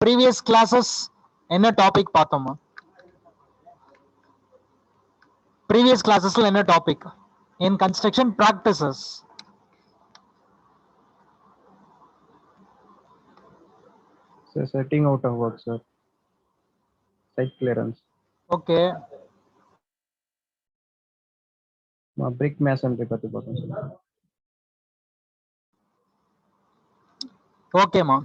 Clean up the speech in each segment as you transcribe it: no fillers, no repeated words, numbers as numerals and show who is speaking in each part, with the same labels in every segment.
Speaker 1: Previous classes என்ன topic பார்த்தோமா? Previous கிளாஸஸ்ல என்ன topic? In construction practices.
Speaker 2: Sir, setting out of work, sir. Site clearance.
Speaker 1: Okay,
Speaker 2: Brick masonry பத்தி பார்த்தோம் sir.
Speaker 1: ஓகேம்மா.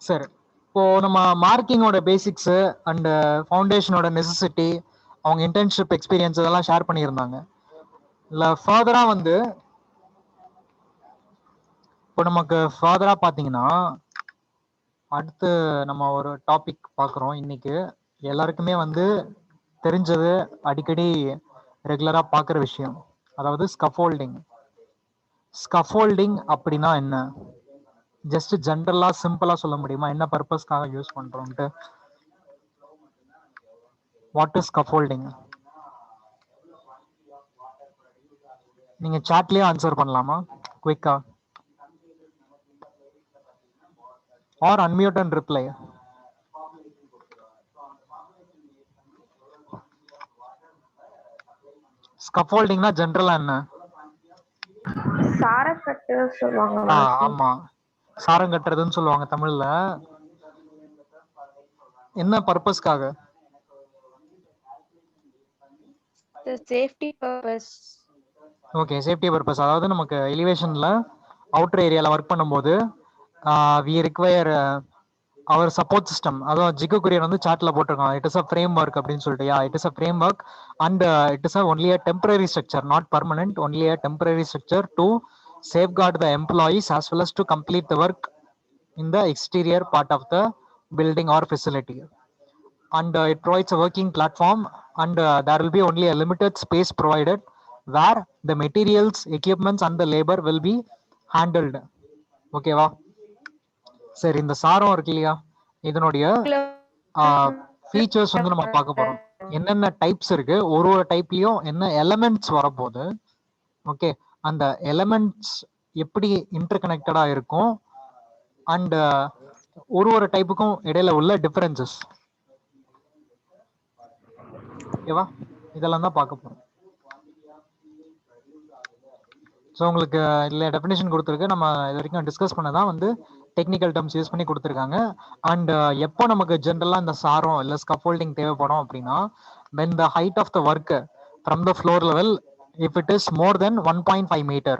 Speaker 1: சரி, இப்போ நம்ம மார்க்கிங்கோட பேசிக்ஸ் அண்ட் ஃபவுண்டேஷனோட நெசசிட்டி, அவங்க இன்டர்ன்ஷிப் எக்ஸ்பீரியன்ஸ் இதெல்லாம் ஷேர் பண்ணியிருந்தாங்க. இல்லை ஃபர்தரா வந்து இப்போ நமக்கு ஃபர்தரா பார்த்தீங்கன்னா அடுத்து நம்ம ஒரு டாபிக் பார்க்குறோம். இன்னைக்கு எல்லாருக்குமே வந்து தெரிஞ்சது, அடிக்கடி ரெகுலரா பார்க்குற விஷயம், அதாவது ஸ்கஃபோல்டிங். ஸ்கஃபோல்டிங் அப்படின்னா என்ன? ஜஸ்ட் ஜென்ரலா சிம்பிளா சொல்ல முடியுமா என்ன பர்பஸ்க்காக யூஸ் பண்றோம்ட்டு? What is scaffolding? நீங்க சாட்லயே ஆன்சர் பண்ணலாமா குயிக்கா, ஆர் அன்மியூட் அண்ட் ரிப்ளை. ஸ்கஃபோல்டிங்னா ஜென்ரலா என்ன?
Speaker 3: சாரக்கட்டு சொல்லுவாங்க.
Speaker 1: ஆமா, சாரம் கட்டுறதுன்னு சொல்லுவாங்க தமிழ்ல. என்ன பர்பஸ்க்காக?
Speaker 3: Safety purpose.
Speaker 1: Okay, safety purpose. அதாவது நமக்கு எலிவேஷன்ல அவுட்டர் ஏரியால ஒர்க் பண்ணும்போது we require our support system. அதாவது ஜிகு குரியர் வந்து சாட்ல போட்டிருக்காங்க, it is a framework அப்படின்னு சொல்லிட்டு. Yeah, it is a frame work and it is only a temporary structure, not permanent, only a temporary structure to safeguard the employees as well as to complete the work in the exterior part of the building or facility. And it provides a working platform, and there will be only a limited space provided where the materials, equipments and the labor will be handled. ஓகேவா? சரி, இந்த சாரம் இருக்கு இல்லையா, இதனுடைய features வந்து நம்ம பார்க்க போறோம். என்னென்ன டைப்ஸ் இருக்கு, ஒரு டைப்லயும் என்ன எலமெண்ட்ஸ் வரப்போகுது, ஓகே, அந்த எலமெண்ட்ஸ் எப்படி இன்டர் கனெக்டடா இருக்கும், அண்ட் ஒரு டைப்புக்கும் இடையில உள்ள டிஃபரன்சஸ். ஓகேவா? இதெல்லாம் தான் பார்க்க போறோம். ஸோ உங்களுக்கு இதில் டெஃபினேஷன் கொடுத்துருக்கு. நம்ம இது வரைக்கும் டிஸ்கஸ் பண்ணதான் வந்து டெக்னிக்கல் டேர்ம்ஸ் யூஸ் பண்ணி கொடுத்துருக்காங்க. அண்ட் எப்போ நமக்கு ஜென்ரலாக இந்த சாரம் இல்லை ஸ்கஃபோல்டிங் தேவைப்படும் அப்படின்னா, when the height of the work from the floor level, if it is more than 1.5 meter,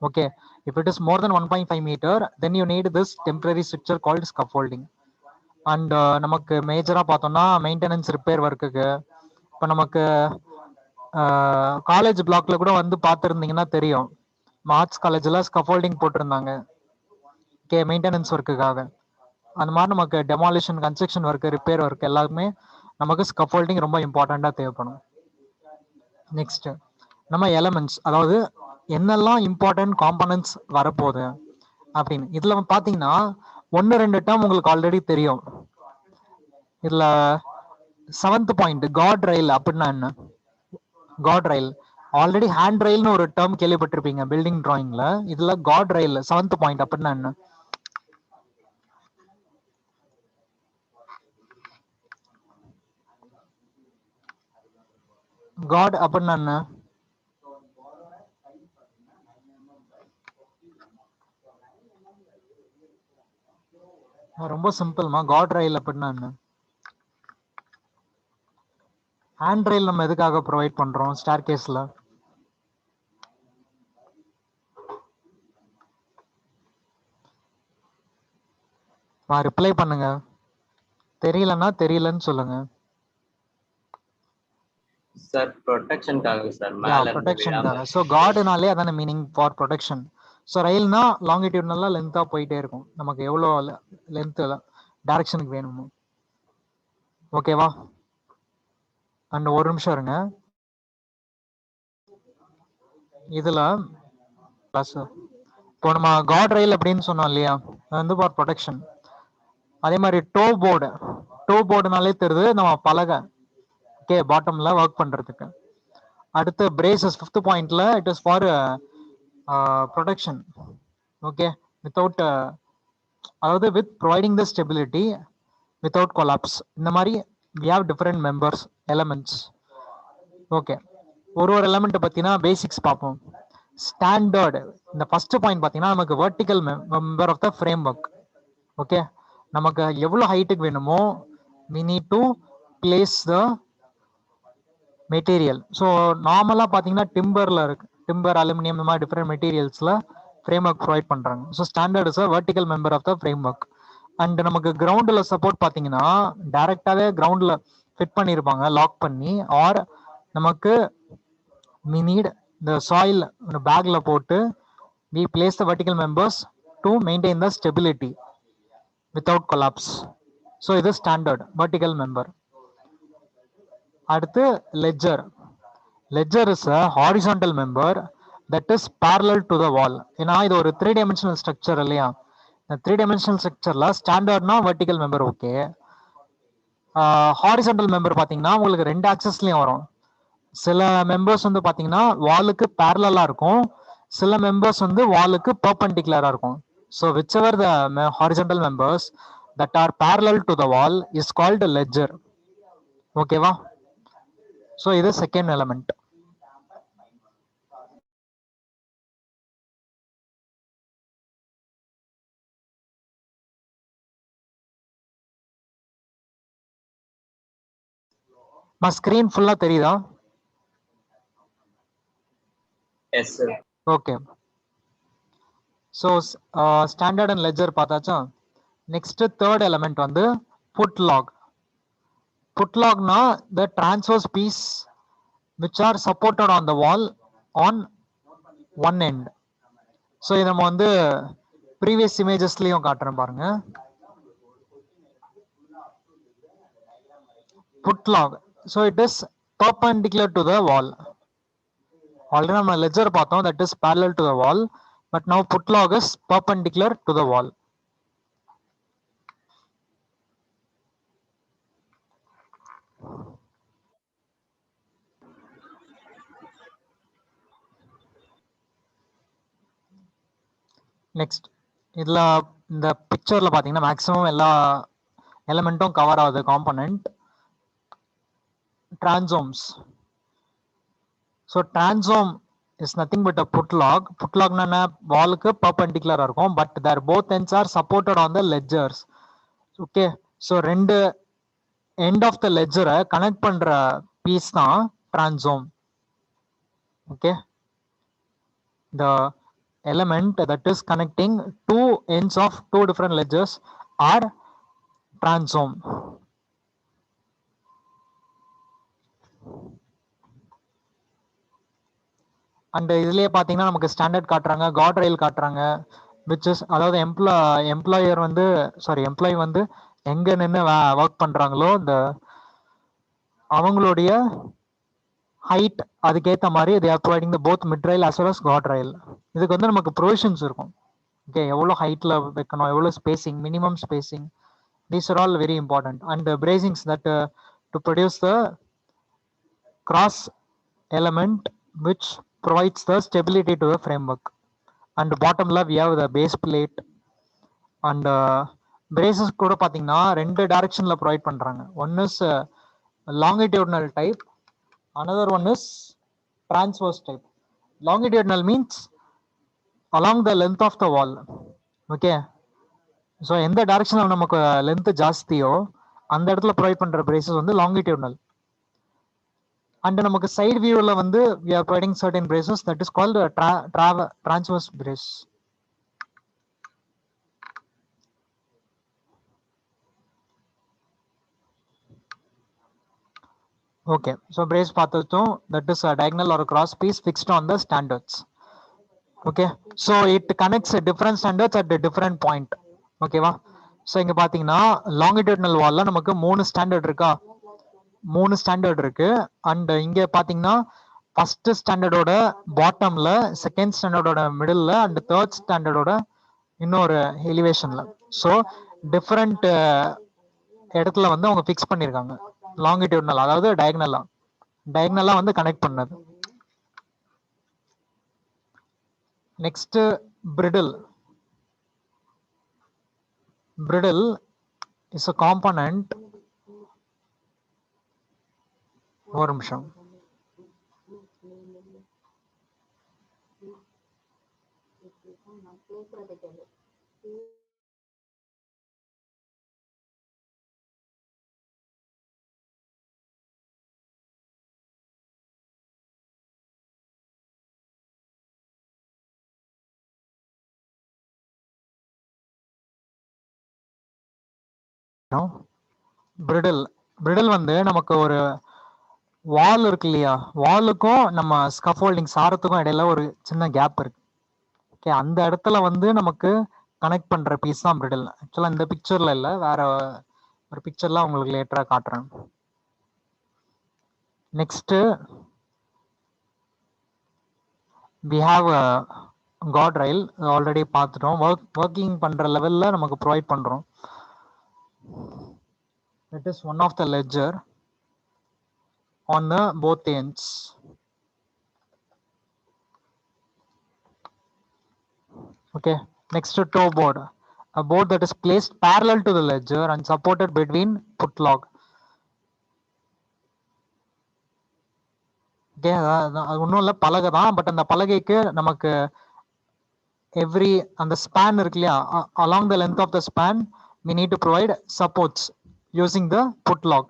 Speaker 1: okay, if it is more than 1.5 meter, then you need this temporary structure called scaffolding. And நமக்கு மேஜராக பார்த்தோம்னா maintenance repair ஒர்க்குக்கு, இப்போ நமக்கு college பிளாக்ல கூட வந்து பார்த்துருந்தீங்கன்னா தெரியும், ஆர்ட்ஸ் காலேஜில் ஸ்கஃபோல்டிங் போட்டிருந்தாங்க, ஓகே, மெயின்டெனன்ஸ் ஒர்க்குக்காக. அந்த மாதிரி நமக்கு demolition, construction work, repair work எல்லாருக்குமே நமக்கு ஸ்கஃபோல்டிங் ரொம்ப இம்பார்ட்டண்ட்டாக தேவைப்படும். நெக்ஸ்ட் நம்ம எலமெண்ட்ஸ், அதாவது என்னெல்லாம் இம்பார்ட்டன்ட் காம்பனன்ட்ஸ் வரப்போகுது அப்படின்னு. இதுல பார்த்தீங்கன்னா 1-2 டேர்ம் உங்களுக்கு ஆல்ரெடி தெரியும். இதுல 7th பாயிண்ட் கார்ட் ரயில் அப்படின்னா என்ன? கார்ட் ரயில் ஆல்ரெடி ஹேண்ட் ரயில்னு ஒரு டேர்ம் கேள்விப்பட்டிருப்பீங்க பில்டிங் டிராயிங்ல. இதுல கார்ட் ரயில் 7th பாயிண்ட் அப்படின்னா என்ன? காட் அப்படின்னா என்ன? ரொம்ப சிம்பிள்மா. கார்ட் ரயில் அப்படின்னா என்ன? ஹேண்ட் ரயில் நம்ம எதுக்காக ப்ரொவைட் பண்றோம் ஸ்டேர் கேஸ்ல? ரிப்ளை பண்ணுங்க, தெரியலன்னா தெரியலன்னு சொல்லுங்க.
Speaker 4: சார் ப்ரொடெக்ஷனுக்காக சார், மேல
Speaker 1: ப்ரொடெக்ஷனுக்காக. ஸோ கார்டுனாலே அதான மீனிங், ஃபார் ப்ரொடெக்ஷன். ஸோ ரயில்னா லாங்கிடியூட்னலா லென்த்தா போயிட்டே இருக்கும், நமக்கு எவ்வளோ லென்த் டைரக்ஷனுக்கு வேணுமோ. ஓகேவா? அண்ட் ஒரு நிமிஷம் இருங்க. இதுல இப்போ நம்ம கார்ட் ரயில் அப்படின்னு சொன்னோம் இல்லையா, அது வந்து ஃபார் ப்ரொடெக்ஷன். அதே மாதிரி டோ போர்டு, டோ போர்டுனாலே தெரியுது நம்ம பலகை, ஓகே, பாட்டம்ல ஒர்க் பண்றதுக்கு. அடுத்து பிரேசஸ் 5th பாயிண்ட்ல it is for protection, okay, without, அதாவது with providing the stability without collapse. இந்த மாதிரி we have different members elements. Okay, ஒரு எலிமெண்ட் பத்தினா பேசிக்ஸ் பார்ப்போம். ஸ்டாண்டர்ட், இந்த ஃபர்ஸ்ட் பாயிண்ட் பாத்தீங்கன்னா நமக்கு vertical member of the frame work. Okay, நமக்கு எவ்வளவு ஹைட்டுக்கு வேணுமோ we need to place the material. So நார்மலா பாத்தீங்கன்னா டிம்பர்ல இருக்கு, டிம்பர் அலுமினியம் இந்த மாதிரி டிஃப்ரெண்ட் மெட்டீரியல்ஸ்ல ஃப்ரேம் ஒர்க் ப்ரொவைட் பண்றாங்க. So standard is vertical member of the frame work. And நமக்கு கிரவுண்ட்ல சப்போர்ட் பாத்தீங்கன்னா டைரக்டாவே கிரவுண்ட்ல ஃபிட் பண்ணிருப்பாங்க லாக் பண்ணி, ஆர் நமக்கு we need the soil பேக்ல போட்டு we place the vertical members to maintain the stability without collapse. So இது ஸ்டாண்டர்ட் vertical member. அடுத்து ledger. Ledger is a horizontal member that is parallel to the wall. ஏன்னா இது ஒரு 3-dimensional structure இல்லையா, இந்த 3-dimensional ஸ்ட்ரக்சர்ல ஸ்டாண்டர்ட்னா vertical member okay. Horizontal member பாத்தீங்கன்னா உங்களுக்கு 2 ஆக்சஸ்லயும் வரும். சில மெம்பர்ஸ் வந்து பாத்தீங்கன்னா வாலுக்கு பேரலா இருக்கும், சில மெம்பர்ஸ் வந்து வாலுக்கு பெர்பெண்டிகுலரா இருக்கும். So whichever the horizontal members that are parallel to the wall is called ledger. ஓகேவா? ஸோ இது செகண்ட் எலிமெண்ட். ஸ்கிரீன் ஃபுல்லா தெரியுதா?
Speaker 4: Yes sir.
Speaker 1: Okay, so standard and ledger பார்த்தாச்சா. நெக்ஸ்ட் தேர்ட் எலிமெண்ட் வந்து புட் லாக். புட் லாக்னா the transverse piece which are supported on the wall on one end. So இது நம்ம வந்து ப்ரீவியஸ் இமேஜஸ்லயும் காட்டுறேன் பாருங்க. Putlog, so it is perpendicular to the wall. Already நம்ம லெட்ஜர் பார்த்தோம், that is parallel to the wall, but now put log is perpendicular to the wall. Next இதுல இந்த பிக்சர்ல பாத்தீங்கன்னா மேக்ஸிமம் எல்லா எலிமெண்ட்டும் கவர் ஆகுது. Component transoms. So transom is nothing but a putlog. புட் லாக்னா என்ன, வாலுக்கு பர்பெண்டிகுலரா இருக்கும், but their both ends are supported on the ledgers. Okay, so 2 end of the லெட்ஜரை கனெக்ட் பண்ற பீஸ் தான் transom. Okay, the element that is connecting 2 ends of 2 different ledgers are transom. And இதுலயே பாத்தீங்கன்னா நமக்கு ஸ்டாண்டர்ட் காட்டுறாங்க, card ரயில் காட்டுறாங்க, which is அதாவது employer வந்து எம்ப்ளாயி வந்து எங்க நின்று ஒர்க் பண்றாங்களோ இந்த அவங்களுடைய ஹைட் அதுக்கேற்ற மாதிரி they are providing the both mid rail as well as guard rail. இதுக்கு வந்து நமக்கு ப்ரொவிஷன்ஸ் இருக்கும். ஓகே, எவ்வளோ ஹைட்ல வைக்கணும், எவ்வளோ spacing, minimum spacing, these are all very important. And bracings that to produce the cross element which provides the stability to the framework. And bottom la we have the base plate. And braces கூட பாத்தீங்கன்னா 2 டைரக்ஷன்ல provide பண்றாங்க. One is longitudinal type, another one is transverse type. Longitudinal means along the length of the wall. Okay, so எந்த டைரக்ஷன்ல நமக்கு length ஜாஸ்தியோ அந்த இடத்துல provide பண்ற பிரேசஸ் வந்து லாங்கிடியூட்னல். அண்ட் நமக்கு சைடு வியூவில் வந்து we are providing certain braces that is called transverse brace. Okay, so brace பார்த்தோம், that is a diagonal or a cross piece fixed on the standards. Okay, so it connects different standards at a different point. ஓகேவா? So இங்க பாத்தீங்கன்னா longitudinal வால்ல நமக்கு 3 standard இருக்கா, 3 standard இருக்கு. And இங்க பாத்தீங்கன்னா ஃபர்ஸ்ட் ஸ்டாண்டர்டோட பாட்டம்ல, செகண்ட் ஸ்டாண்டர்டோட மிடில்ல, அண்ட் தேர்ட் ஸ்டாண்டர்டோட இன்னொரு எலிவேஷன்ல. ஸோ டிஃப்ரெண்ட் இடத்துல வந்து அவங்க ஃபிக்ஸ் பண்ணிருக்காங்க லாங்கிடியூட்னல், அதாவது டயகனலா வந்து கனெக்ட் பண்ணது. நெக்ஸ்ட் பிரிடில். is a component. ஒரு நிமிஷம். பிரிடில் பிரிடில் வந்து நமக்கு ஒரு வால் இருக்கு இல்லையா, வாலுக்கும் நம்ம ஸ்கஃபோல்டிங் சாரத்துக்கும் இடையில ஒரு சின்ன கேப் இருக்கு. ஓகே, அந்த இடத்துல வந்து நமக்கு கனெக்ட் பண்ற பீஸ் தான் பிரிடில். ஆக்சுவலா இந்த பிக்சர்ல இல்ல, வேற ஒரு பிக்சர்ல உங்களுக்கு லேட்டரா காட்டுறேன். Next we have a guard rail already பார்த்துட்டோம். ஒர்க்கிங் பண்ற லெவல்ல நமக்கு ப்ரொவைட் பண்றோம். It is one of the ledger on the both ends. Okay, next to tow board, a board that is placed parallel to the ledger and supported between put log. Okay, அது ஒன்றும் இல்லை, பலகை தான். But அந்த பலகைக்கு நமக்கு every அந்த span இருக்கு இல்லையா, along the length of the span we need to provide supports using the put log.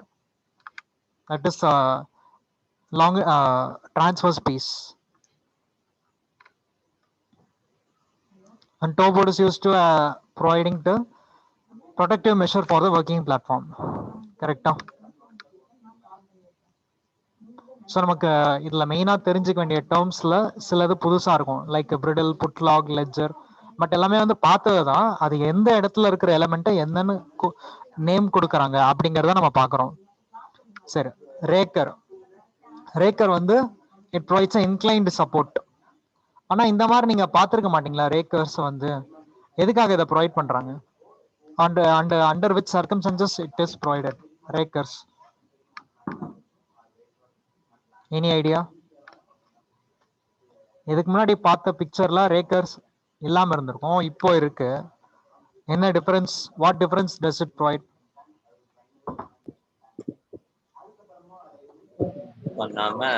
Speaker 1: That is long transverse piece. And tow board is used to providing the protective measure for the working platform. கரெக்டா? So நமக்கு இதுல மெயினா தெரிஞ்சுக்க வேண்டிய டேர்ம்ஸ்ல சிலது புதுசா இருக்கும், like bridle, putlog, ledger. But எல்லாமே வந்து பார்த்தது தான். அது எந்த இடத்துல இருக்கிற எலமெண்ட்டை என்னன்னு நேம் கொடுக்குறாங்க அப்படிங்கிறத நம்ம பார்க்குறோம். சரி, ரேக்கர். ரேக்கர் வந்து இட் ப்ரொவைட்ஸ் இன்க்ளைன்டு சப்போர்ட். ஆனா இந்த மாதிரி நீங்க பார்த்துருக்க மாட்டீங்களா? ரேக்கர்ஸ் வந்து எதுக்காக இதை ப்ரொவைட் பண்றாங்க? Under which circumstances it is provided rakers? Any idea? இதுக்கு முன்னாடி பார்த்த பிக்சர்ல ரேக்கர்ஸ் இல்லாம இருந்திருக்கும், இப்போ இருக்கு. என்ன difference? What difference does it provide?
Speaker 4: நாம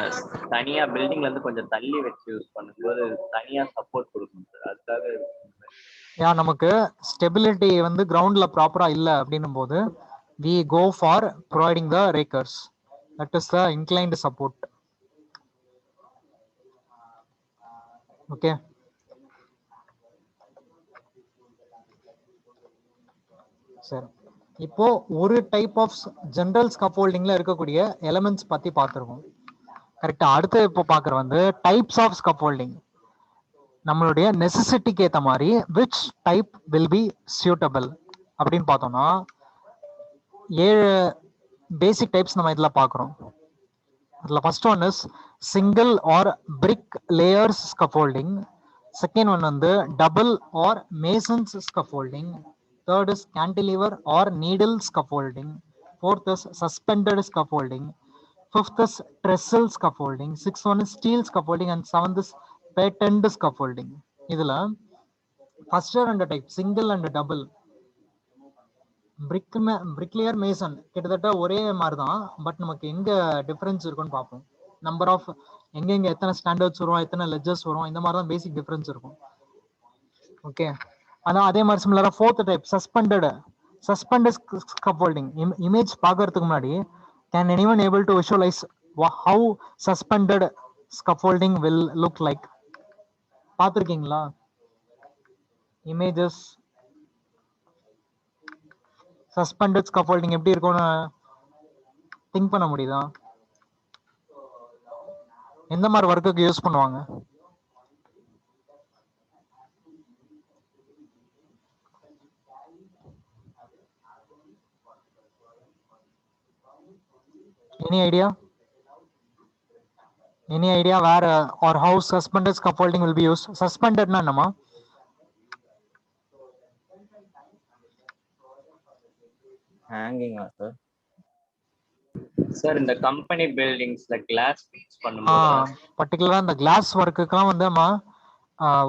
Speaker 4: தனியா பில்டிங்ல இருந்து கொஞ்சம் தள்ளி வச்சு யூஸ் பண்ணும்போது தனியா சப்போர்ட் கொடுக்கும் சார். அதுக்காக
Speaker 1: நமக்கு ஸ்டெபிலிட்டி வந்து கிரவுண்ட்ல ப்ராப்பரா இல்ல அப்படின்னும் போது we go for providing the rakers. That is the inclined support. Okay, சரி. இப்போ ஒரு டைப் ஆஃப் ஜெனரல் ஸ்கஃபோல்டிங்ல இருக்கக்கூடிய எலிமெண்ட்ஸ் பத்தி பார்த்துருக்கோம். கரெக்டா? அடுத்து இப்போ பார்க்குற வந்து டைப்ஸ் ஆஃப் ஸ்கஃபோல்டிங். நம்மளுடைய நெசசிட்டிக்கு ஏற்ற மாதிரி which type will be suitable அப்படின்னு பார்த்தோம்னா 7 பேசிக் டைப்ஸ் நம்ம இதில் பார்க்குறோம். அதில் first one is single or brick layers scaffolding. Second one வந்து double or masons scaffolding. Third is cantilever or needle scaffolding. Fourth is suspended scaffolding. Fifth is trestle scaffolding. Sixth one is steel scaffolding and seventh is patent scaffolding. இதுல first ரெண்டு type, single and double. Bricklayer, mason கிட்டத்தட்ட ஒரே மாதிரி தான். But நமக்கு எங்க difference இருக்குன்னு பார்ப்போம். நம்பர் ஆஃப் எங்க எத்தனை ஸ்டாண்டர்ட்ஸ் வரும், எத்தனை லெஜர்ஸ் வரும், இந்த மாதிரி தான் பேசிக் டிஃபரன்ஸ் இருக்கும். ஓகே, ஆனா அதே மாதிரி சிமிலரா fourth type suspended scaffolding. Image பார்க்கறதுக்கு முன்னாடி can anyone able to visualise how suspended scaffolding will look like? பார்த்திருக்கீங்களா? இமேஜஸ் சஸ்பெண்டட் ஸ்கஃபோல்டிங் எப்படி இருக்கும்னு திங்க் பண்ண முடியுதா? எந்த மாதிரி ஒர்க்குக்கு யூஸ் பண்ணுவாங்க? Any idea? Any idea where or how suspended scaffolding will be used? Suspended na nama?
Speaker 4: Hanging sir. Sir, in the company buildings the glass fix பண்ணும்போது
Speaker 1: particular அந்த glass workக்குலாம் வந்து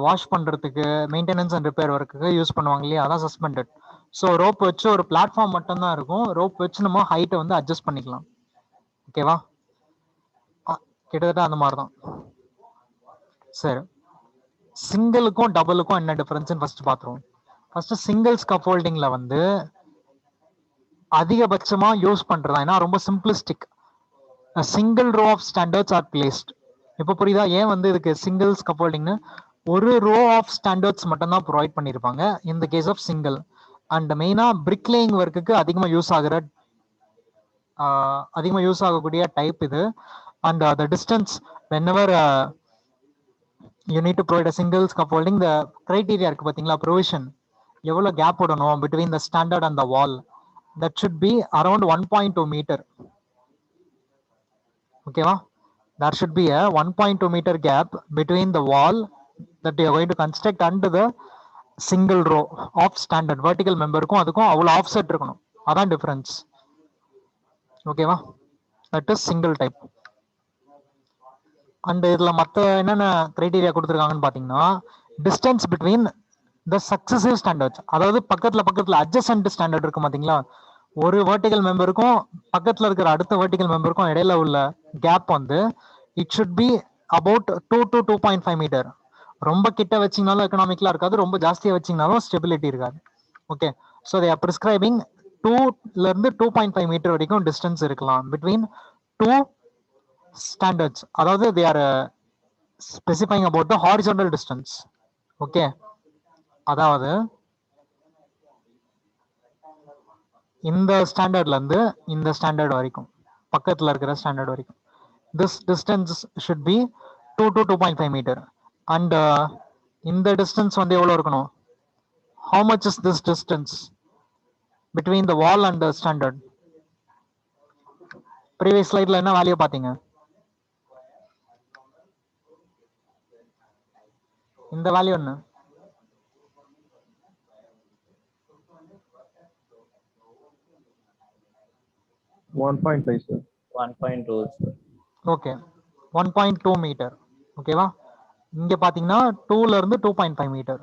Speaker 1: வாஷ் பண்றதுக்கு மெயின்டெனன்ஸ் அண்ட் ரிப்பேர் ஒர்க்குக்கு use பண்ணுவாங்க இல்லையா, அதான் suspended. So rope வச்சு ஒரு பிளாட்ஃபார்ம் மட்டும்தான் இருக்கும். ரோப் வச்சு நம்ம ஹைட்டை வந்து அட்ஜஸ்ட் பண்ணிக்கலாம். ஓகேவா? கிட்டத்தட்ட அந்த மாதிரி தான். சரி, சிங்கிளுக்கும் டபுளுக்கும் என்ன டிஃபரன்ஸ்னு ஃபர்ஸ்ட் பார்த்துருவோம். ஃபர்ஸ்ட் சிங்கிள் ஸ்கஃபோல்டிங்ல வந்து அதிகபட்சமா யூஸ் பண்றதா, ஏன்னா ரொம்ப simplistic. Single row of standards are placed. இப்போ புரியுதா ஏன் வந்து இதுக்கு சிங்கிள் ஸ்கஃபோல்டிங்னு? ஒரு ரோ ஆஃப் ஸ்டாண்டர்ட்ஸ் மட்டும் தான் ப்ரொவைட் பண்ணியிருப்பாங்க இந்த கேஸ் ஆஃப் சிங்கிள். அண்ட் மெயினா பிரிக்லேயிங் ஒர்க்குக்கு அதிகமாக யூஸ் ஆகக்கூடிய டைப் இது. And the distance whenever you need to provide a single scaffolding, the criteria இருக்கு பாத்தீங்களா, ப்ரொவிஷன் எவ்வளோ கேப் விடணும் between the standard and the wall, that should be around 1.2 meter. ஓகேவா? there should be a 1.2 meter gap between the wall that you are going to construct and the single row of standard vertical memberக்கும் அதுக்கும் அவ்வளோ offset இருக்கணும். அதான் difference. ஓகேவா? That is single type. And இதுல மற்ற என்னென்ன criteria கொடுத்துருக்காங்கன்னு பார்த்தீங்கன்னா, டிஸ்டன்ஸ் பிட்வீன் த சக்சசிவ் ஸ்டாண்டர்ட்ஸ், அதாவது பக்கத்துல அட்ஜசன்ட் ஸ்டாண்டர்ட் இருக்கும் பார்த்தீங்களா, ஒரு வெர்டிகல் மெம்பருக்கும் பக்கத்துல இருக்கிற அடுத்த வெர்டிகல் மெம்பருக்கும் இடையில உள்ள கேப் வந்து it should be about 2 to 2.5 metre. ரொம்ப கிட்ட வச்சிங்கனாலும் எக்கனாமிக்கலா இருக்காது, ரொம்ப ஜாஸ்தியா வச்சிங்கனாலும் ஸ்டெபிலிட்டி இருக்காது. Okay, so they are prescribing 2ல இருந்து 2.5 மீட்டர் வரைக்கும் டிஸ்டன்ஸ் இருக்கலாம் பிட்வீன் டூ ஸ்டாண்டர்ட்ஸ். அதாவது they are specifying about the horizontal distance. Okay, அதாவது இந்த ஸ்டாண்டர்ட்ல இருந்து இந்த ஸ்டாண்டர்ட் வரைக்கும், பக்கத்துல இருக்கிற ஸ்டாண்டர்ட் வரைக்கும், this distance should be 2 to 2.5 metre. And இந்த டிஸ்டன்ஸ் வந்து எவ்வளோ இருக்கணும்? how much is this distance between the wall and the standard? Previous ஸ்லைட்ல என்ன வேல்யூ பார்த்தீங்க? இந்த வேல்யூ என்ன?
Speaker 2: 1.5 sir.
Speaker 4: 1.2 sir.
Speaker 1: Okay, 1.2 metre. ஓகேவா? இங்க பாத்தீங்கன்னா 2ல இருந்து 2.5 metre.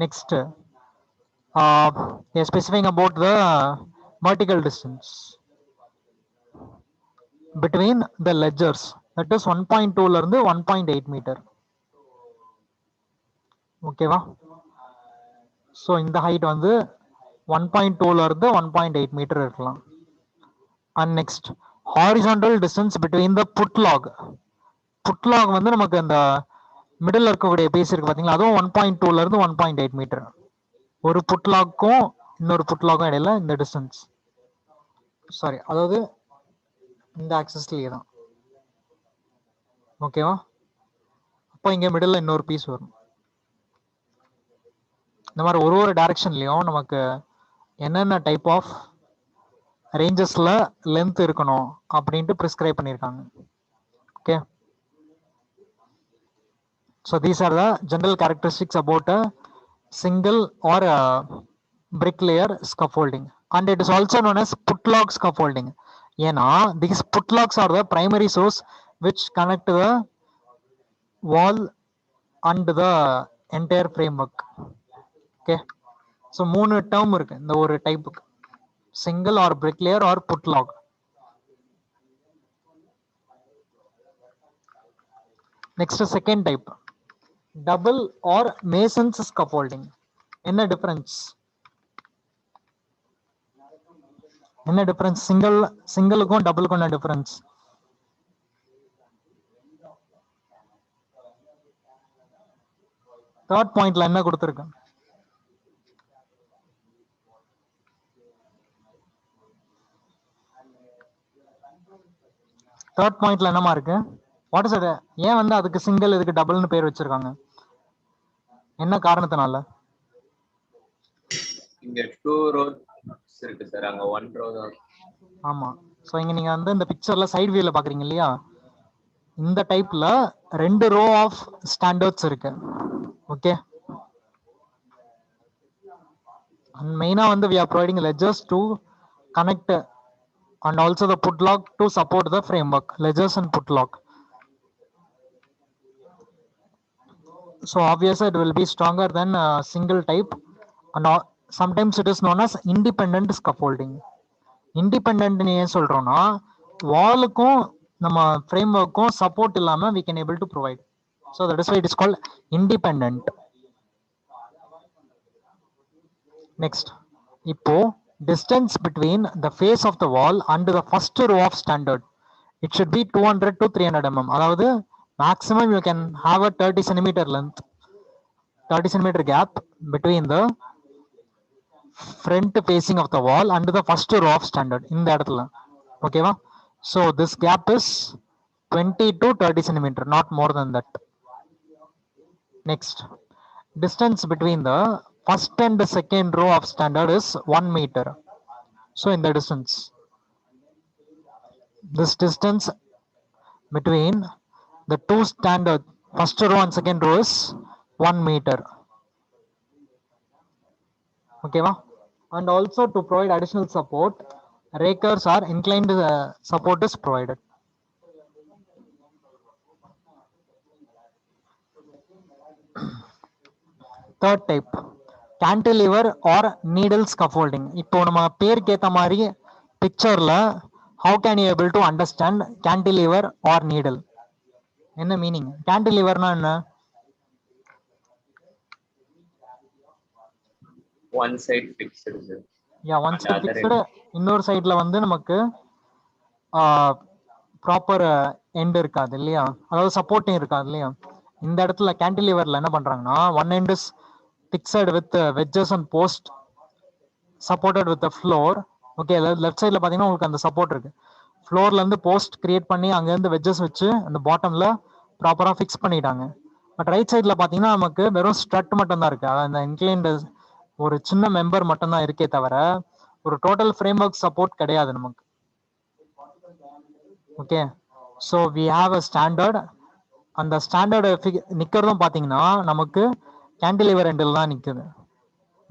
Speaker 1: Next specifying about the vertical distance between the ledgers, that is 1.2ல இருந்து 1.8 மீட்டர். ஓகேவா? ஸோ இந்த ஹைட் வந்து 1.2ல இருந்து 1.8 மீட்டர் இருக்கலாம். And next horizontal distance between the putlog. Putlog வந்து நமக்கு அந்த மிடில் இருக்கக்கூடிய பீஸ் இருக்கு பாத்தீங்களா, அதுவும் 1.2ல இருந்து 1.8 மீட்டர். ஒரு புட்லாக்கும் இன்னொரு புட்லாக்கும் இடையில இந்த டிஸ்டன்ஸ், சாரி, அதாவது இந்த ஆக்சஸ்லயே தான். ஓகேவா? அப்போ இங்க மிடில் இன்னொரு பீஸ் வரும். இந்த மாதிரி ஒரு டைரக்ஷன்லயும் நமக்கு என்னென்ன டைப் ஆஃப் ரேஞ்சஸ்ல லென்த் இருக்கணும் அப்படின்ட்டு ப்ரிஸ்கிரைப் பண்ணியிருக்காங்க. Okay, so these are the general characteristics about a single or brick layer scaffolding. And it is also known as putlog scaffolding. ஏன்னா these putlocks are the primary source which connect the wall and the entire framework. Okay, so 3 term இருக்கு இந்த ஒரு டைப்புக்கு, single or brick layer or putlog. Next second type, double or masons scaffolding. என்ன difference? சிங்கிளுக்கும் டபுளுக்கும் என்ன difference? Third பாயிண்ட்ல என்ன கொடுத்துருக்கு? தேர்ட் பாயிண்ட்ல என்னமா இருக்கு? What is it? ஏன் வந்து அதுக்கு சிங்கிள் இதுக்கு டபுள்னு பேர் வச்சிருக்காங்க? என்ன காரணத்தினால?
Speaker 4: இங்க 2 rows இருக்கு சார், அங்க 1 row தான்.
Speaker 1: ஆமா, ஸோ இங்க நீங்க வந்து இந்த பிக்சர்ல சைடு வியூல பாக்குறீங்க இல்லையா, இந்த டைப்ல 2 ரோ ஆஃப் ஸ்டாண்டர்ட்ஸ் இருக்கு. ஓகே, அண்ட் மெயினா வந்து we are providing ledgers to connect and also the putlock to support the framework, ledgers and putlock. So obviously it will be stronger than single type and sometimes it is known as independent scaffolding. Independent ஏன் சொல்றோம்னா வாலுக்கும் நம்ம frame ஒர்க்கும் support இல்லாம we can able to provide, so that is why it is called independent. Next, இப்போ distance between the face of the wall and the first row of standard, it should be 200 to 300 mm. அதாவது maximum you can have a 30 centimeter length, 30 centimeter gap between the front facing of the wall and the first row of standard இந்த இடத்துல. ஓகேவா? So this gap is 20 to 30 centimeter, not more than that. Next, distance between the first and the second row of standard is 1 meter. So in the distance, this distance between the two standard, first row and second row, is 1 meter. Okay, va? And also to provide additional support, rakers or inclined support is provided. Third type, cantilever or needle scaffolding. இப்போ நம்ம பேருக்கு ஏத்த மாதிரி பிக்சர்ல how can you able to understand cantilever or needle? என்ன meaning? cantileverனா என்ன?
Speaker 4: one side fixed, sir.
Speaker 1: Yeah, one
Speaker 4: And
Speaker 1: side
Speaker 4: other
Speaker 1: fixed, இன்னொரு சைடுல வந்து நமக்கு ப்ராப்பர் எண்ட் இருக்காது இல்லையா, அதாவது சப்போர்ட்டிங் இருக்காது இல்லையா. இந்த இடத்துல கேண்டிலிவர்ல என்ன பண்றாங்கன்னா one end is fixed with wedges and post supported with the floor. Okay, left சைடுல பாத்தீங்கன்னா உங்களுக்கு அந்த சப்போர்ட் இருக்கு. ஃப்ளோர்ல இருந்து போஸ்ட் கிரியேட் பண்ணி அங்க இருந்து வெட்ஜஸ் வச்சு அந்த பாட்டம்ல ப்ராப்பரா ஃபிக்ஸ் பண்ணிட்டாங்க. பட் ரைட் சைடுல பாத்தீங்கன்னா நமக்கு வெறும் ஸ்ட்ரட் மட்டும் தான் இருக்கு, அந்த இன்க்ளைன்டு ஒரு சின்ன மெம்பர் மட்டும் தான் இருக்கே தவிர ஒரு டோட்டல் ஃப்ரேம் ஒர்க் சப்போர்ட் கிடையாது நமக்கு. Okay, so we have a standard. அந்த ஸ்டாண்டர்டு நிக்கிறதும் பாத்தீங்கன்னா நமக்கு கேண்டிலிவர் எண்டில் தான் நிக்குது.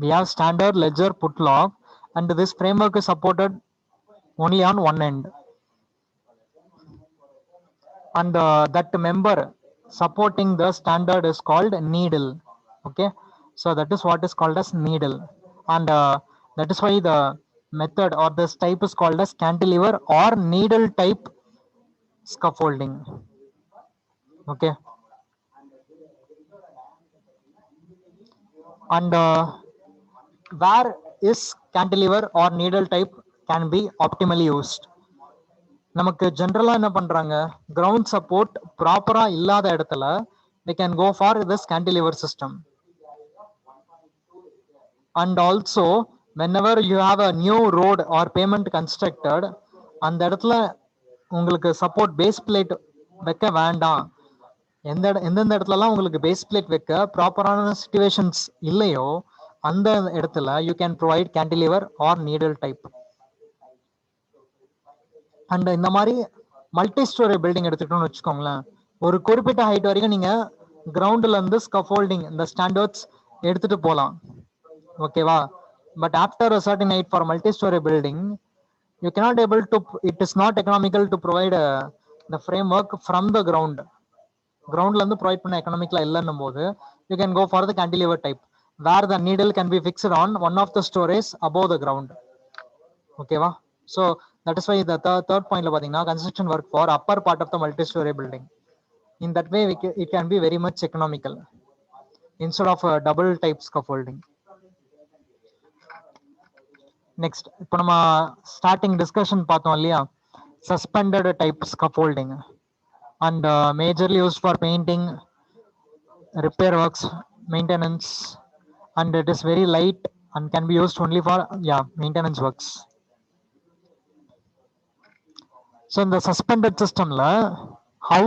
Speaker 1: We have standard ledger put log and this framework is supported only on one end, and that member supporting the standard is called needle. Okay, so that is what is called as needle, and that is why the method or this type is called as cantilever or needle type scaffolding. Okay, and where is cantilever or needle type can be optimally used? நமக்கு ஜென்ரலா என்ன பண்றாங்க, ground support ப்ராப்பரா இல்லாத இடத்துல they can go for this cantilever system. And also whenever you have a new road or pavement constructed, அந்த இடத்துல உங்களுக்கு சப்போர்ட் பேஸ் பிளேட் வைக்க வேண்டாம், எந்தெந்த இடத்துலலாம் உங்களுக்கு பேஸ் பிளேட் வைக்க ப்ராப்பரான சிச்சுவேஷன்ஸ் இல்லையோ அந்த இடத்துல you can provide cantilever or needle type. And இந்த மாதிரி மல்டி ஸ்டோரி பில்டிங் எடுத்துக்கிட்டோம்னு வச்சுக்கோங்களேன், ஒரு குறிப்பிட்ட ஹைட் வரைக்கும் நீங்க கிரவுண்ட்ல இருந்து ஸ்கஃபோல்டிங் இந்த ஸ்டாண்டர்ட்ஸ் எடுத்துட்டு போகலாம். ஓகேவா? But after a certain height for multi storey building you cannot able to, it is not economical to provide the frame work from the ground. கிரவுண்ட்ல இருந்து ப்ரொவைட் பண்ண எக்கனாமிக்கலா இல்லைன்னும் போது you can go for the cantilever type where the needle can be fixed on one of the stories above the ground. ஓகேவா? so that is why the third point la pathina construction work for upper part of the multi story building, in that way it can be very much economical instead of a double type scaffolding. Next, இப்போ நம்ம starting discussion பார்த்தோம் இல்லையா, suspended type scaffolding and majorly used for painting, repair works, maintenance, and it is very light and can be used only for maintenance works. So in the suspended system la, how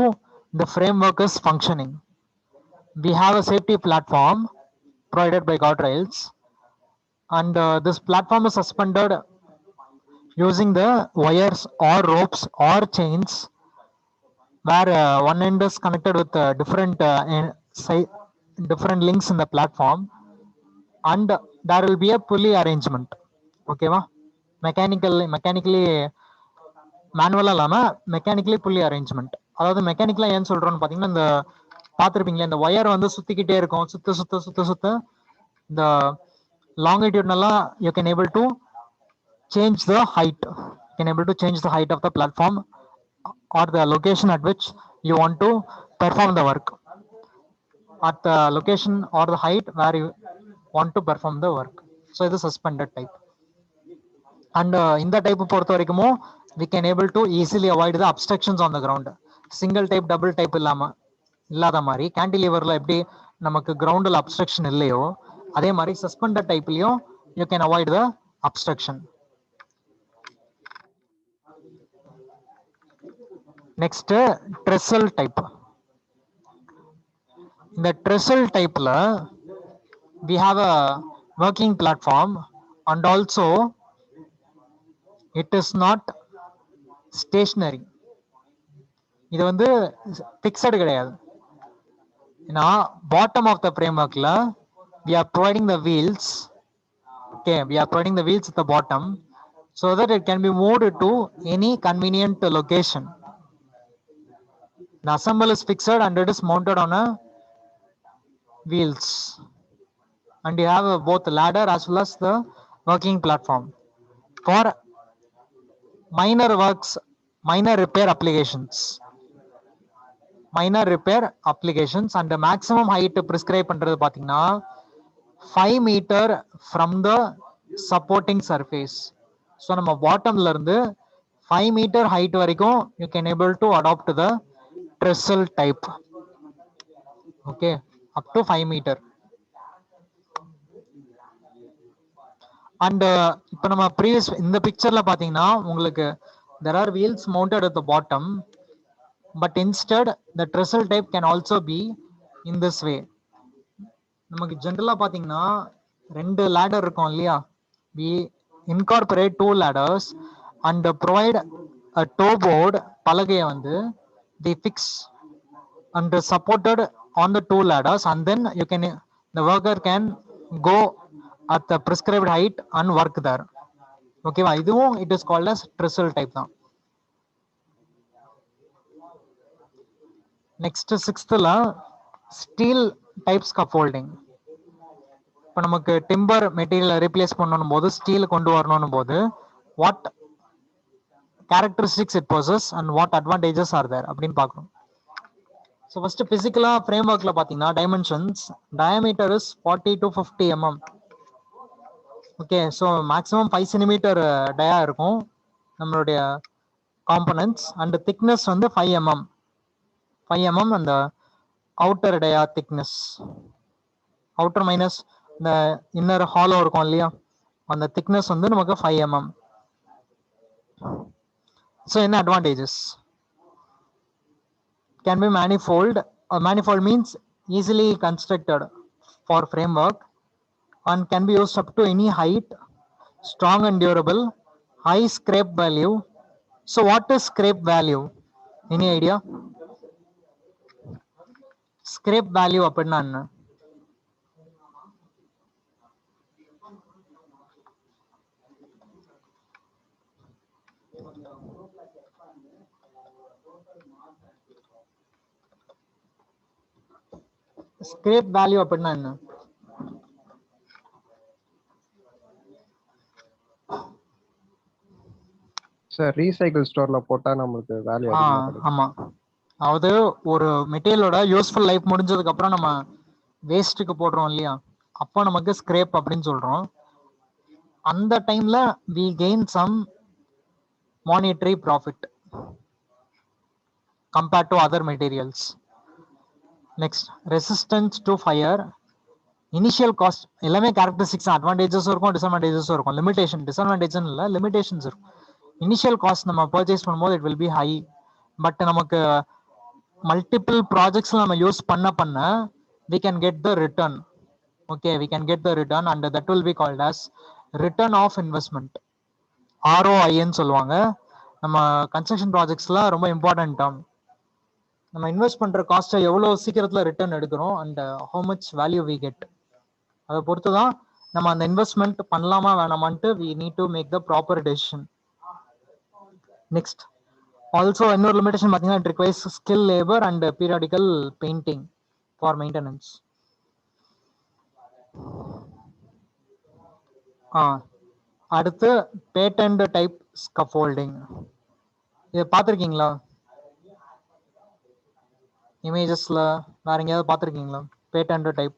Speaker 1: the framework is functioning, we have a safety platform provided by guardrails, and this platform is suspended using the wires or ropes or chains, where one end is connected with different links in the platform, and there will be a pulley arrangement. ஓகேவா? Mechanically மேனுவலா இல்லாம mechanically புள்ளி arrangement. அதாவது மெக்கானிக்கலா ஏன்னு சொல்றோம்னு பாத்தீங்கன்னா, இந்த பாத்திருப்பீங்களா, இந்த wire வந்து சுத்திக்கிட்டே இருக்கும், சுத்த இந்த longitudinal you can able to change the height. You can able to change the height of the platform or the location at which you want to perform the work, at the location or the height where you want to perform the work. So it is suspended type. And in the type பொறுத்த வரைக்கும் we can able to easily avoid the obstructions on the ground. Single type double type இல்லாத மாதிரி கேண்டிலீவர்ல எப்படி நமக்கு கிரவுண்டில் obstruction இல்லையோ அதே மாதிரி சஸ்பெண்டட் டைப்லயும் you can avoid the obstruction. Next trestle type. இந்த ட்ரெசல் டைப்ல we have a working platform and also it is not stationary. இது வந்து ஃபிக்ஸடு கிடையாது. ஏன்னா பாட்டம் ஆஃப் த ஃப்ரேம்வொர்க்ல we are providing the wheels. Okay, we are providing the wheels at the bottom so that it can be moved to any convenient location. The assemble is fixed and it is mounted on a wheels, and you have both ladder as well as the working platform for minor works, minor repair applications. Minor repair applications and the maximum height prescribe பண்றது பாத்தீங்கன்னா 5 meter from the supporting surface. So நம்ம பாட்டம்ல இருந்து 5 meter height வரைக்கும் you can able to adopt the trestle type. Okay, up to 5 meter. And இப்போ நம்ம previous இந்த பிக்சர்ல பாத்தீங்கன்னா உங்களுக்கு there are wheels mounted at the bottom, but instead the trestle type can also be in this way. நமக்கு ஜென்ரலா பாத்தீங்கன்னா ரெண்டு லேடர் இருக்கும் இல்லையா, we incorporate two ladders and provide a toe board பலகையை வந்து they fix and supported on the two ladders, and then you can the worker can go at the prescribed height and work there. ஓகேவா, இதுவும் it is called as trestle type தான். Next சிக்ஸ்த்ல steel type scaffolding. இப்போ நமக்கு timber material replace பண்ணணும் போது steel கொண்டு வரணும் போது what characteristics it possess and what advantages are there அப்படின்னு பார்க்கணும். ஸோ ஃபர்ஸ்ட் பிசிக்கலா ஃப்ரேம் ஒர்க்ல பார்த்தீங்கன்னா dimensions diameter is 40 to 50 mm. Okay, so maximum 5 centimeter dia இருக்கும் நம்மளுடைய காம்பனன்ட்ஸ், அண்ட் திக்னஸ் வந்து 5 mm. 5 mm அந்த அவுட்டர் டயா திக்னஸ், அவுட்டர் மைனஸ் இந்த இன்னர் ஹாலோ இருக்கும் இல்லையா, அந்த திக்னஸ் வந்து நமக்கு 5 mm. ஸோ என்ன advantages? Can be manifold. Manifold means easily constructed for framework and can be used up to any height, strong and durable, high scrape value. So what is scrape value? Any idea? Scrape value அப்படின்னா என்ன? Scrape value அப்படின்னா என்ன?
Speaker 2: Sir recycle ஸ்டோர்ல போட்டா நமக்கு value
Speaker 1: ஆமா, அதாவது ஒரு மெட்டீரியலோட யூஸ்ஃபுல் லைஃப் முடிஞ்சதுக்கு அப்புறம் நம்ம வேஸ்ட்டுக்கு போடுறோம் இல்லையா, அப்போ நமக்கு ஸ்கிரேப் அப்படின்னு சொல்றோம். அந்த டைம்ல we gain some monetary profit compared to other materials. Next resistance to fire. Initial cost எல்லாமே கேரக்டரிஸ்டிக்ஸ் அட்வான்டேஜஸும் இருக்கும் டிஸ்அட்வான்டேஜஸும் இருக்கும். லிமிடேஷன் டிஸ்அட்வான்டேஜ் இல்லை, லிமிடேஷன்ஸ் இருக்கும். இனிஷியல் காஸ்ட் நம்ம பர்ச்சேஸ் பண்ணும்போது it will be high, but நமக்கு மல்டிபிள் ப்ராஜெக்ட்ஸ்ல நம்ம யூஸ் பண்ண we can get the return. Okay, we can get the return and that will be called as return of investment, ROI ன்னு சொல்லுவாங்க. நம்ம construction ப்ராஜெக்ட்ஸ்ல ரொம்ப important term. நம்ம invest பண்ற காஸ்ட்டை எவ்வளவு சீக்கிரத்துல ரிட்டர்ன் எடுக்கிறோம் and how much value we get, அதை பொறுத்து தான் நம்ம அந்த இன்வெஸ்ட்மெண்ட் பண்ணலாமா வேணாமான்ட்டு we need to make the proper decision. Next also இன்னொரு லிமிடேஷன் பார்த்தீங்கன்னா it requires skill labour and periodical painting for maintenance. அடுத்து பேட்டன்ட் டைப் ஸ்கஃபோல்டிங். இதை பார்த்துருக்கீங்களா? இமேஜஸ்ல வேற எங்கேயாவது பார்த்துருக்கீங்களா பேட்டன்ட் டைப்?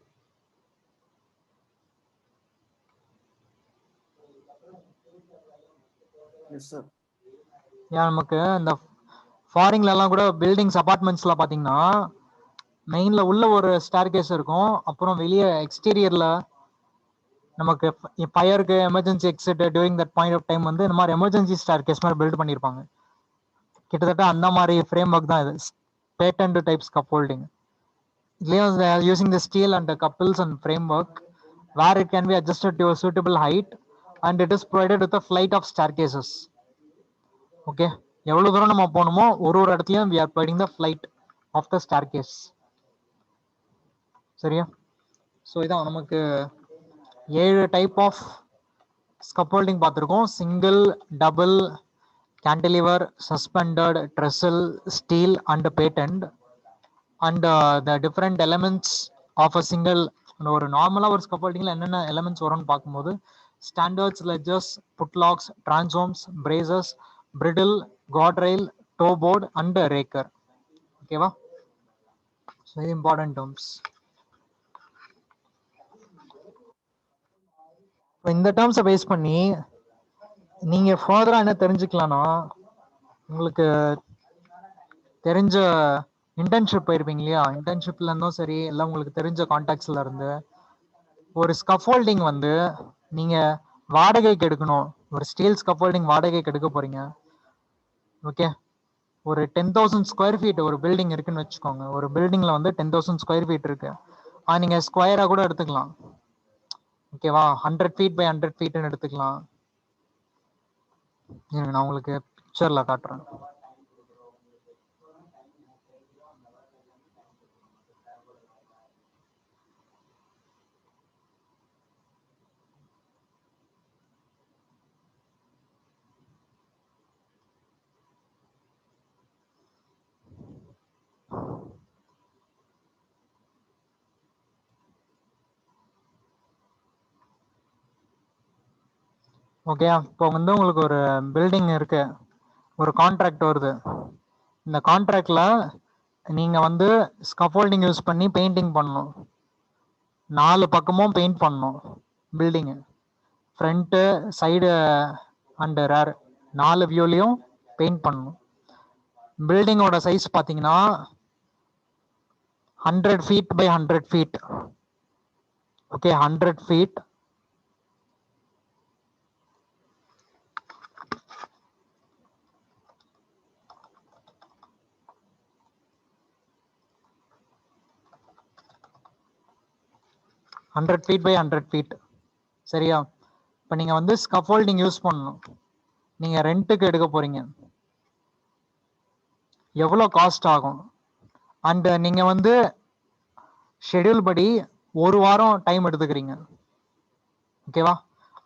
Speaker 1: ஏன் நமக்கு இந்த ஃபாரின்ல எல்லாம் கூட பில்டிங்ஸ் அபார்ட்மெண்ட்ஸ்ல பாத்தீங்கன்னா மெயின்ல உள்ள ஒரு ஸ்டேர் கேஸ் இருக்கும், அப்புறம் வெளியே எக்ஸ்டீரியர்ல நமக்கு ஃபயருக்கு emergency exit during that point of time வந்து இந்த மாதிரி எமர்ஜென்சி ஸ்டேர் கேஸ் மாதிரி பில்ட் பண்ணியிருப்பாங்க. கிட்டத்தட்ட அந்த மாதிரி ஃப்ரேம் ஒர்க் தான் இது பேட்டன்ட் டைப் ஸ்கஃபோல்டிங். இதுலயும் using the steel and couples and framework where it can be adjusted to suitable height and it is provided with flight of staircases. Okay, எவ்வளவு தூரம் நம்ம போகணுமோ ஒரு இடத்துலயும் we are providing the flight of the staircase. சரியா? So இதான் நமக்கு 7 type of scaffolding பார்த்துருக்கோம். Single, double, cantilever, suspended, trestle, steel and patent. And the different elements of a single. ஒரு நார்மலாக ஒரு ஸ்கஃபோல்டிங்கில் என்னென்ன எலமெண்ட்ஸ் வரும்னு பார்க்கும்போது standards, ledges, putlogs, transforms, braces, bridle, guardrail, toe board and raker. ஓகேவா? very important terms. இந்த டேர்ம்ஸை பேஸ் பண்ணி நீங்க ஃபர்தரா என்ன தெரிஞ்சுக்கலாம்னா, உங்களுக்கு தெரிஞ்ச இன்டர்ன்ஷிப் போயிருப்பீங்க இல்லையா? இன்டர்ன்ஷிப்ல இருந்தும் சரி, இல்லை உங்களுக்கு தெரிஞ்ச கான்டாக்ட்ஸ்ல இருந்து ஒரு ஸ்கஃபோல்டிங் வந்து நீங்க வாடகைக்கு எடுக்கணும். ஒரு ஸ்டீல் ஸ்கஃபோல்டிங் வாடகைக்கு எடுக்க போறீங்க. ஓகே, ஒரு 10,000 ஸ்கொயர் ஃபீட் ஒரு பில்டிங் இருக்குன்னு வச்சுக்கோங்க. ஒரு பில்டிங்ல வந்து 10,000 ஸ்கொயர் ஃபீட் இருக்கு. நீங்க ஸ்கொயரா கூட எடுத்துக்கலாம். ஓகேவா? 100 ஃபீட் பை 100 ஃபீட்னு எடுத்துக்கலாம். நான் உங்களுக்கு பிக்சர்ல காட்டுறேன். ஓகே, இப்போ வந்து உங்களுக்கு ஒரு பில்டிங் இருக்கு, ஒரு கான்ட்ராக்ட் வருது. இந்த கான்ட்ராக்ட்ல நீங்க வந்து ஸ்கஃபோல்டிங் யூஸ் பண்ணி பெயிண்டிங் பண்ணணும். 4 பக்கமும் பெயிண்ட் பண்ணணும். Building front, side and rear 4 வியூலையும் பெயிண்ட் பண்ணணும். பில்டிங்கோட சைஸ் பார்த்தீங்கன்னா 100 feet by 100 feet. Okay, 100 feet. Feet by 100 feet. சரியா? இப்போ நீங்க வந்து ஸ்கஃபோல்டிங் யூஸ் பண்ணணும். நீங்க ரெண்ட்டுக்கு எடுக்க போறீங்க, எவ்வளோ காஸ்ட் ஆகும்? அண்ட் நீங்க வந்து ஷெட்யூல் படி 1 வாரம் டைம் எடுத்துக்கிறீங்க. ஓகேவா?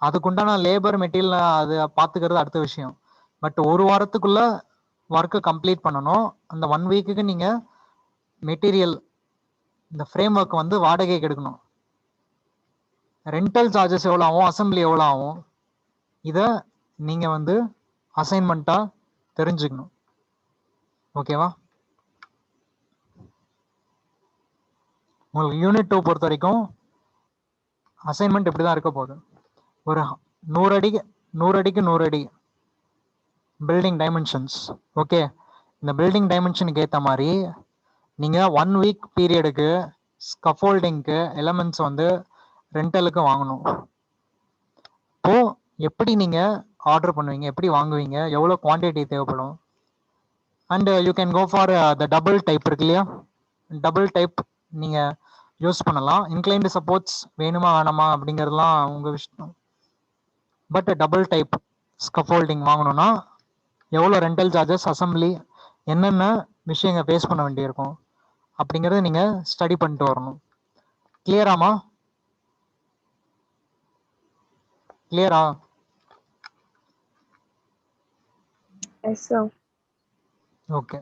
Speaker 1: அதுக்குண்டான லேபர் மெட்டீரியல் அது பார்த்துக்கிறது அடுத்த விஷயம். பட் 1 வாரத்துக்குள்ள ஒர்க்கு கம்ப்ளீட் பண்ணணும். அந்த 1 வீக்குக்கு நீங்க மெட்டீரியல், இந்த ஃப்ரேம் ஒர்க் வந்து வாடகைக்கு எடுக்கணும். ரெண்டல் சார்ஜஸ் எவ்வளோ ஆகும், அசம்பிளி எவ்வளோ ஆகும், இதை நீங்க வந்து அசைன்மெண்ட்டா தெரிஞ்சுக்கணும். ஓகேவா? உங்களுக்கு யூனிட் 2 பொறுத்த வரைக்கும் அசைன்மெண்ட் இப்படி தான் இருக்க போகுது. ஒரு 100 அடிக்கு 100 அடி பில்டிங் டைமென்ஷன்ஸ். ஓகே, இந்த பில்டிங் டைமென்ஷனுக்கு ஏற்ற மாதிரி நீங்கள் 1 வீக் பீரியடுக்கு ஸ்கஃபோல்டிங்க்கு எலமெண்ட்ஸ் வந்து ரெண்டலுக்கு வாங்கணும். இப்போ எப்படி நீங்கள் ஆர்டர் பண்ணுவீங்க, எப்படி வாங்குவீங்க, எவ்வளோ குவான்டிட்டி தேவைப்படும்? And you can go for the double type இருக்கு இல்லையா? டபுள் டைப் நீங்கள் யூஸ் பண்ணலாம். இன்க்ளைன்டு சப்போர்ட்ஸ் வேணுமா வேணாமா அப்படிங்கிறதுலாம் உங்கள் விஷயம். பட் டபுள் டைப் ஸ்கஃபோல்டிங் வாங்கணும்னா எவ்வளோ ரெண்டல் சார்ஜஸ், அசம்பிளி, என்னென்ன விஷயங்கள் ஃபேஸ் பண்ண வேண்டியிருக்கும் அப்படிங்கிறத நீங்கள் ஸ்டடி பண்ணிட்டு வரணும். கிளியராமா? கிளியரா?
Speaker 3: Yes, sir.
Speaker 1: ஓகே.